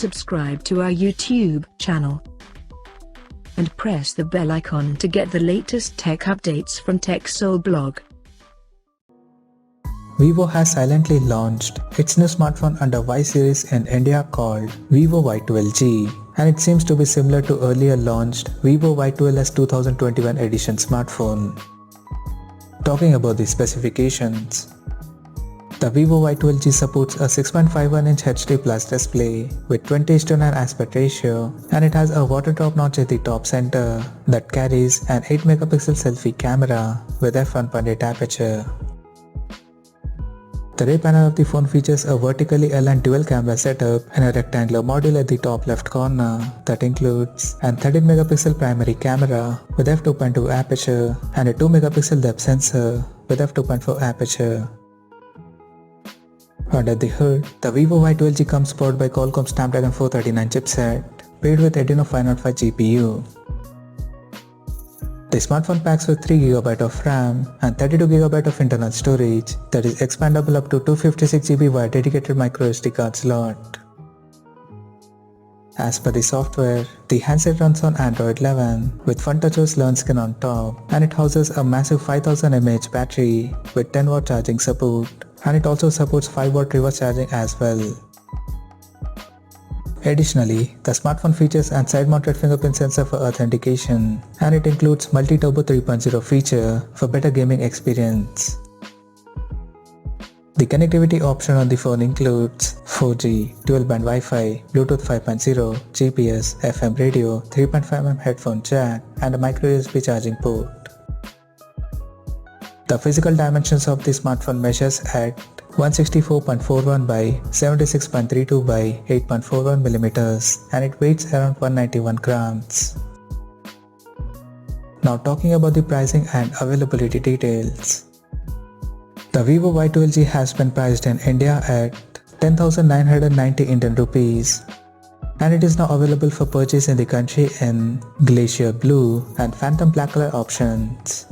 subscribe to our YouTube channel and press the bell icon to get the latest tech updates from TechSole Blog. Vivo has silently launched its new smartphone under Y series in India called Vivo Y12G, and it seems to be similar to earlier launched Vivo Y12S 2021 edition smartphone. Talking about the specifications, the Vivo Y12G supports a 6.51-inch HD Plus display with 20:9 aspect ratio, and it has a water drop notch at the top center that carries an 8-megapixel selfie camera with f1.8 aperture. The rear panel of the phone features a vertically aligned dual camera setup and a rectangular module at the top left corner that includes an 13-megapixel primary camera with f2.2 aperture and a 2-megapixel depth sensor with f2.4 aperture. Under the hood, the Vivo Y12G comes powered by Qualcomm Snapdragon 439 chipset, paired with Adreno 505 GPU. The smartphone packs with 3GB of RAM and 32GB of internal storage that is expandable up to 256GB via dedicated microSD card slot. As per the software, the handset runs on Android 11 with Fun TouchOS Learn Skin on top, and it houses a massive 5000 mAh battery with 10W charging support, and it also supports 5W reverse charging as well. Additionally, the smartphone features an side-mounted fingerprint sensor for authentication, and it includes Multi-Turbo 3.0 feature for better gaming experience. The connectivity option on the phone includes 4G, dual-band Wi-Fi, Bluetooth 5.0, GPS, FM radio, 3.5mm headphone jack, and a micro-USB charging port. The physical dimensions of the smartphone measures at 164.41 by 76.32 by 8.41 mm, and it weighs around 191 grams. Now talking about the pricing and availability details. The Vivo Y12G has been priced in India at 10,990 Indian rupees, and it is now available for purchase in the country in Glacier Blue and Phantom Black color options.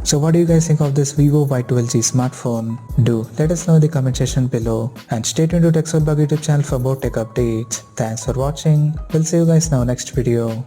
So what do you guys think of this Vivo Y12G smartphone? Do let us know in the comment section below, and stay tuned to TechSole Blog YouTube channel for more tech updates. Thanks for watching. We'll see you guys now next video.